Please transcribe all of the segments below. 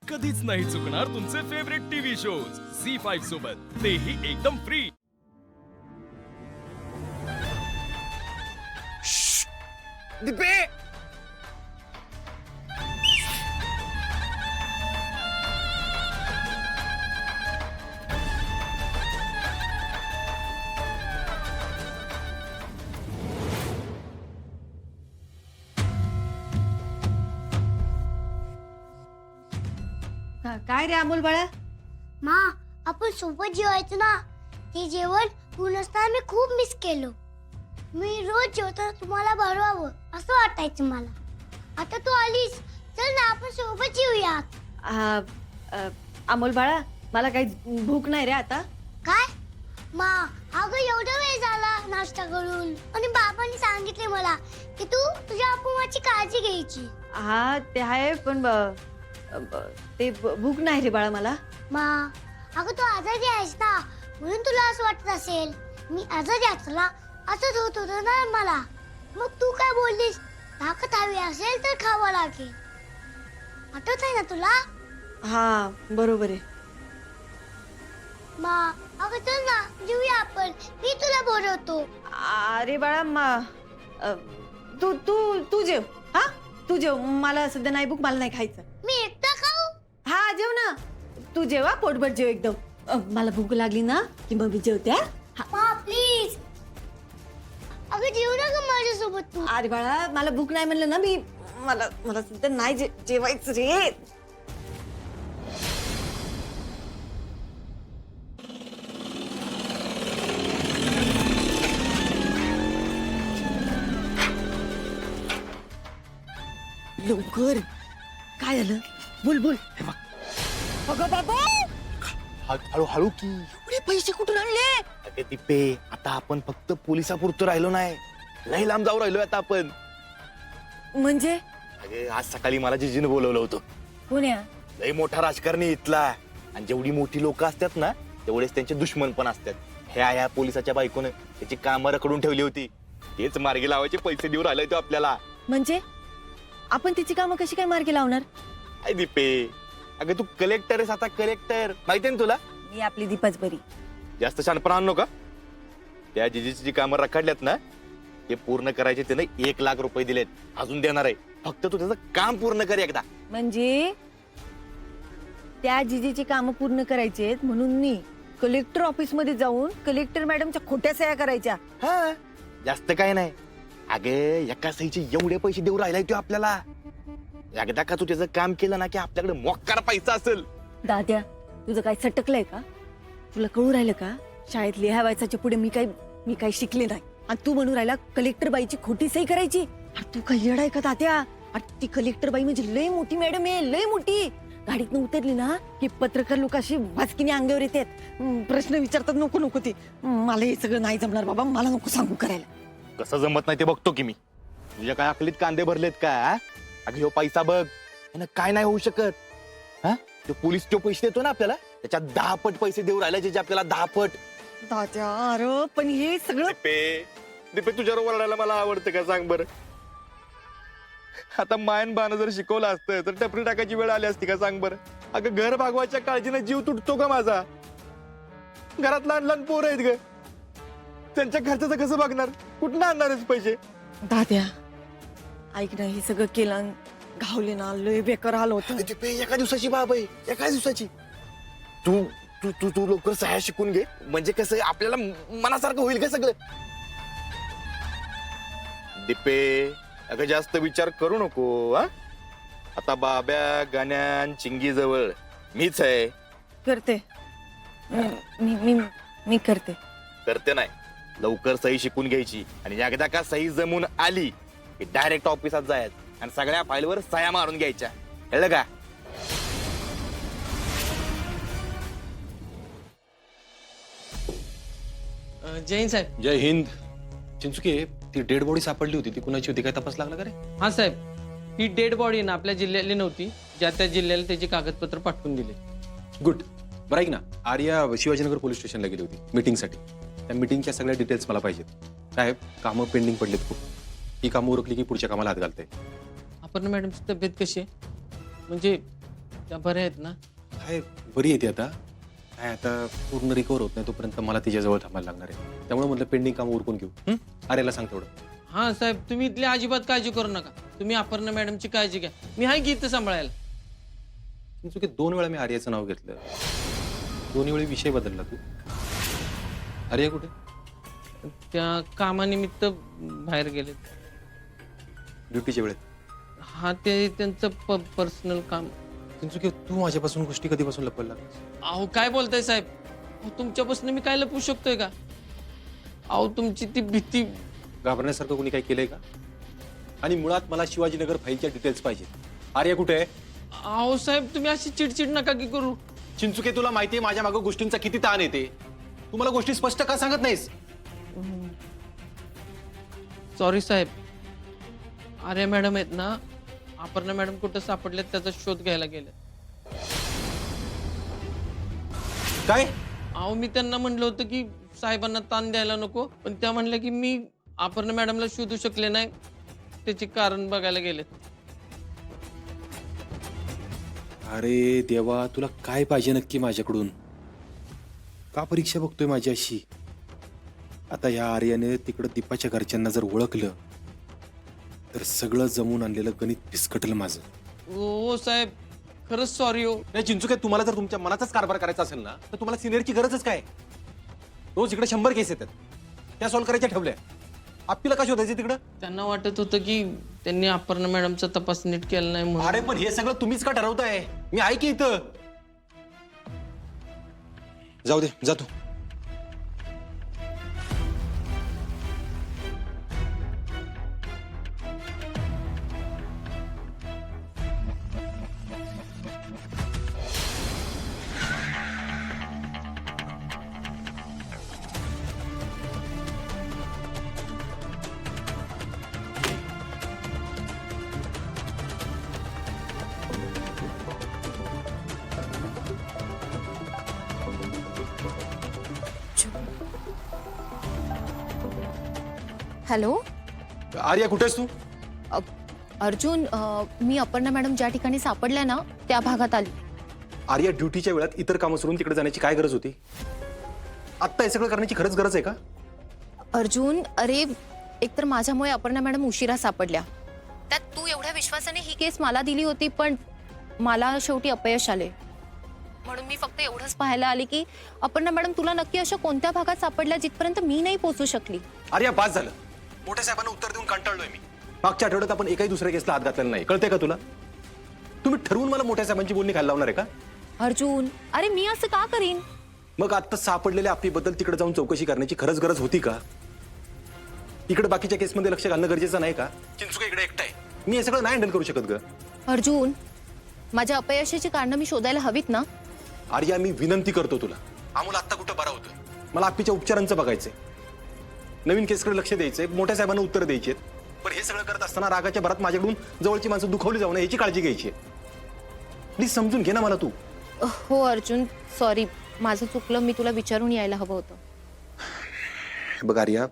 कधीच नाही चुकणार तुमचे फेवरेट टीव्ही शोज झी5 सोबत, तेही एकदम फ्री. दिपे काय रे अमोल बाळा? मा, आपण सोबत जेवायचो ना, ते जेवण तू नसताना मी खूप मिस केलं. मी रोज जेवताना तुम्हाला भरवावं असं वाटायचं मला. आता तू आलीस, चल ना आपण सोबत जेऊयात. अमोल बाळा, मला काही भूक नाही रे आता. काय? मा, अगं एवढा वेळ झाला नाश्ता करून, आणि बाबांनी सांगितले मला की तू तुझ्या अपुमाची काळजी घ्यायची. हा ते आहे, पण ते भूक नाही रे बाळा मला. मा, अगं तू आजारी आहेस ना, म्हणून तुला असं वाटत असेल. मी आजारी असला असंच होत होतं ना मला. मग तू काय बोललीस, ताकद हवी असेल तर खावं लागेल. आठवत आहे ना तुला? हा बरोबर आहे. मा, अगं चल ना जेऊया आपण, मी तुला बोलवतो. अरे बाळा तू तू तू जेव. हा तू जेव, मला सध्या नाही भूक, मला नाही खायचं. मी एकटा खाऊ? हा जेव ना, तू जेवा पोटभर जेव एकदम. मला भूक लागली ना की मग मी जेवते. मा प्लीज, अगं जेवू ना ग माझ्यासोबत तू. अरे बाळा, मला भूक नाही म्हणलं ना मी, मला मला सध्या नाही जेवायचं रे. लवकर, काय झालं? बोल बोल. अगं बाबा, हळूहळू की. एवढे पैसे कुठून आणले? अगे दिपे, आता आपण फक्त पोलिसापुरतं राहिलो नाही, लई लांब जाऊ राहिलोय आता आपण. म्हणजे अगे आज सकाळी मला जिजीने बोलवलं होतं. पुण्या? लई मोठा राजकारणी इथला, आणि जेवढी मोठी लोक असतात ना तेवढेच त्यांचे दुश्मन पण असतात. ह्या पोलिसाच्या बायकोनं त्याची कामं रखडून ठेवली होती, तेच मार्गी लावायचे पैसे देऊ राहिलाय तो आपल्याला. म्हणजे आपण तिची कामं कशी काय मार्गी लावणार? काय दिपे, अगं तू कलेक्टर आहेस आता, कलेक्टर माहितीये ना तुला. मी आपली दीपाच बरी. जास्त शहाणपणा आणू नका. त्या जिजीची जी कामं रखडल्यात ना ते पूर्ण करायचे, त्याने 1 लाख रुपये दिलेत, अजून देणार आहे. फक्त तू त्याचं काम पूर्ण कर एकदा. म्हणजे त्या जिजीची कामं पूर्ण करायची आहेत म्हणून मी कलेक्टर ऑफिस मध्ये जाऊन कलेक्टर मॅडमच्या खोट्या सह्या करायच्या? हा, जास्त काय नाही. अगे एका सहीचे एवढे पैसे देऊ राहिलाय तो आपल्याला. एकदा का तू त्याचं काम केलं ना की आपल्याकडे मोक्कार पैसा असेल. दाद्या, तुझं काय सटकलंय का? तुला कळू राहिलं का? शाळेत लिहा वाचायच्या पुढे मी काही शिकले नाही, आणि तू म्हणून राहिला कलेक्टर बाईची खोटी सही करायची? अरे तू काय येडाय का दाद्या? अरे ती कलेक्टर बाई म्हणजे लय मोठी मॅडम आहे, लय मोठी. गाडीतनं उतरली ना की पत्रकार लोक अशी वाचकीने अंगावर येतात, प्रश्न विचारतात. नको नको, ती मला हे सगळं नाही जमणार बाबा, मला नको सांगू करायला. कसं जमत नाही ते बघतो की मी. तुझ्या काय अकलीत कांदे भरलेत का? अगं ह्यो पैसा बघ, यानं काय नाही होऊ शकत. हा, तो पोलीस जो पैसे देतो ना आपल्याला, त्याच्यात 10 पट पैसे देऊ राहिले, जे आपल्याला 10 पट. दाद्या, अरे पण हे सगळं दिपे तुझ्यावर ओरडायला मला आवडतं का सांग बरं? आता मायन बाण जर शिकवलं असतं तर टपरी टाकायची वेळ आली असती का सांग बरं? अगं घर भागवायच्या काळजीने जीव तुटतो का माझा? घरात लहान लहान पोरं आहेत ग, त्यांच्या खर्चाचं कसं बघणार? कुठं आणणारच पैसे? दाद्या ऐक ना, हे सगळं केलं घावले ना, लय बेकार हाल होत. एका दिवसाची बाब आहे, एका दिवसाची. तू तू तू तू लवकर सह्या शिकून घे, म्हणजे कसं आपल्याला मनासारखं होईल का सगळं. दिपे अगं जास्त विचार करू नको. हा, आता बाब्या गाण्यान चिंगी जवळ मीच आहे. करते मी मी मी करते. करते नाही, लवकर सही शिकून घ्यायची, आणि एकदा का सही जमून आली की डायरेक्ट ऑफिसात जायचं आणि सगळ्या फाईलवर सह्या मारून घ्यायच्या, कळलं का? जय हिंद साहेब. जय हिंद. चिंचुके, ती डेड बॉडी सापडली होती, ती कुणाची होती, काय तपास लागला का रे? हा साहेब, ही डेड बॉडी ना आपल्या जिल्ह्यातली नव्हती, ज्या त्या जिल्ह्याला त्याची कागदपत्र पाठवून दिले. गुड. बरं ऐक ना, आर्या शिवाजीनगर पोलीस स्टेशनला गेली होती मीटिंगसाठी. त्या मीटिंगच्या सगळ्या डिटेल्स मला पाहिजेत. साहेब, कामं पेंडिंग पडलीत खूप. ही कामं उरकली की पुढच्या कामाला हात घालते. अपर्णा मॅडमची तब्येत कशी आहे? म्हणजे त्या बऱ्या आहेत ना? काय बरी येते आता. काय आता पूर्ण रिकवर होत नाही तोपर्यंत मला तिच्याजवळ थांबायला लागणार आहे. त्यामुळे म्हटलं पेंडिंग काम उरकून घेऊ. आर्याला सांग तेवढं. हा साहेब, तुम्ही इथली अजिबात काळजी करू नका. तुम्ही अपर्णा मॅडमची काळजी घ्या. मी आहे की इथं सांभाळायला. चुकी 2 वेळा मी आर्याचं नाव घेतलं. 2 वेळी विषय बदलला तू. आर्या कुठे? त्या कामानिमित्त बाहेर गेले. ड्युटीच्या वेळेत. हा, ते त्यांचं पर्सनल काम. चुकी तू माझ्यापासून गोष्टी कधीपासून लपवायला लागलीस? अहो काय बोलताय साहेब? अहो, तुमच्यापासून मी काय लपवू शकतोय का? अहो तुमची ती भीती. घाबरण्यासारखं कोणी काही केलंय का? आणि मुळात मला शिवाजीनगर फाईलच्या डिटेल्स पाहिजे. आर्या कुठे आहे? अहो साहेब, तुम्ही अशी चिडचिड नका की करू. चिंचुके, तुला माहितीये माझ्या मागं गोष्टींचा किती ताण येते. तू मला गोष्टी स्पष्ट का सांगत नाहीस? सॉरी साहेब. अरे मॅडम आहेत ना, अपर्णा मॅडम कुठं सापडलेत त्याचा शोध घ्यायला गेले. काय? अहो मी त्यांना म्हणलं होतं की साहेबांना ताण द्यायला नको, पण त्या म्हणल्या की मी अपर्णा मॅडमला शोधू शकले नाही, त्याचे कारण बघायला गेलेत. अरे देवा, तुला काय पाहिजे नक्की माझ्याकडून? का परीक्षा बघतोय माझी अशी? आता या आर्याने तिकडं दीपाच्या घरच्यांना जर ओळखलं तर सगळं जमून आणलेलं गणित फिसकटलं माझं. हो साहेब, खरंच सॉरी हो. नाही चिंचुके, तुम्हाला जर तुमच्या मनाचाच कारभार करायचा असेल ना तर तुम्हाला सिनियरची गरजच काय? रोज इकडे 100 केस येतात, त्या सॉल्व्ह करायच्या ठेवल्या. आपल्याला का शोधायचं तिकडं? त्यांना वाटत होतं की त्यांनी अपर्णा मॅडमचा तपास नीट केला नाही म्हणून. अरे पण हे सगळं तुम्हीच का ठरवताय? मी आहे की इथं. जाऊ दे, जा तू. हॅलो आर्या, कुठेस तू? अर्जुन, मी अपर्णा मॅडम ज्या ठिकाणी सापडल्या ना त्या भागात आली. आर्या, ड्युटीच्या वेळात इतर कामं सोडून तिकडे जाण्याची काय गरज होती? आत्ता हे सगळं करण्याची खरंच गरज आहे का? अर्जुन, अरे एकतर माझ्यामुळे अपर्णा मॅडम उशिरा सापडल्या. त्यात तू एवढ्या विश्वासाने ही केस मला दिली होती, पण मला शेवटी अपयश आले. म्हणून मी फक्त एवढंच पाहायला आले की अपर्णा मॅडम तुला नक्की अशा कोणत्या भागात सापडल्या जिथपर्यंत मी नाही पोहोचू शकली. आर्या, बास झालं. मोठ्या साहेबांना उत्तर देऊन कंटाळलोय मी. मागच्या आठवड्यात आपण एकाही दुसऱ्या केसला हात घातलेला नाही, कळतंय का तुला? तुम्ही ठरवून मला मोठ्या साहेबांची बोलणी खायला लावणार आहे का? अर्जुन, अरे मी असं का करीन? मग आता सापडलेल्या आपलीबद्दल तिकडे जाऊन चौकशी करण्याची खरंच गरज होती का? इकडे बाकीच्या केसमध्ये लक्ष घालणं गरजेचं नाही का? चिंचुके इकडे एकटा आहे, मी हे सगळं नाही हँडल करू शकत ग. अर्जुन, माझ्या अपयशाची कारणं मी शोधायला हवीत ना. आर्या, मी विनंती करतो तुला. आम्हाला आत्ता कुठं बरा होतोय, मला आपलीच्या उपचारांचं बघायचंय. नवीन केसकडे लक्ष द्यायचंय, मोठ्या साहेबांना उत्तर द्यायचे. पण हे सगळं करत असताना रागाच्या भरात माझ्याकडून जवळची माणसं दुखावली जाऊ नये याची काळजी घ्यायची. प्लीज समजून घे ना मला तू. हो अर्जुन, सॉरी, माझं चुकलं. मी तुला विचारून यायला हवं होतं. बघ आर्या,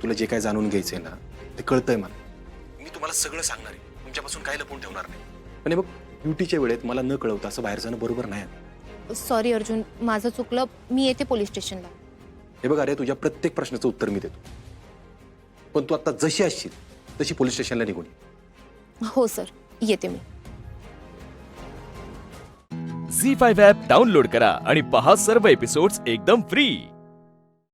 तुला जे काय जाणून घ्यायचंय ना ते कळतंय मला. मी तुम्हाला सगळं सांगणार आहे, तुमच्यापासून काय लपवून ठेवणार नाही. आणि बघ, ड्युटीच्या वेळेत मला न कळवता असं बाहेर जाणं बरोबर नाही. सॉरी अर्जुन, माझं चुकलं. मी येते पोलीस स्टेशनला. हे बघ आर्या, तुझ्या प्रत्येक प्रश्नाचं उत्तर मी देतो, पण तू आता जशी असशील तशी पोलीस स्टेशनला निघून ये. हो सर, येते मी. झी5 ॲप डाउनलोड करा आणि पहा सर्व एपिसोड्स एकदम फ्री.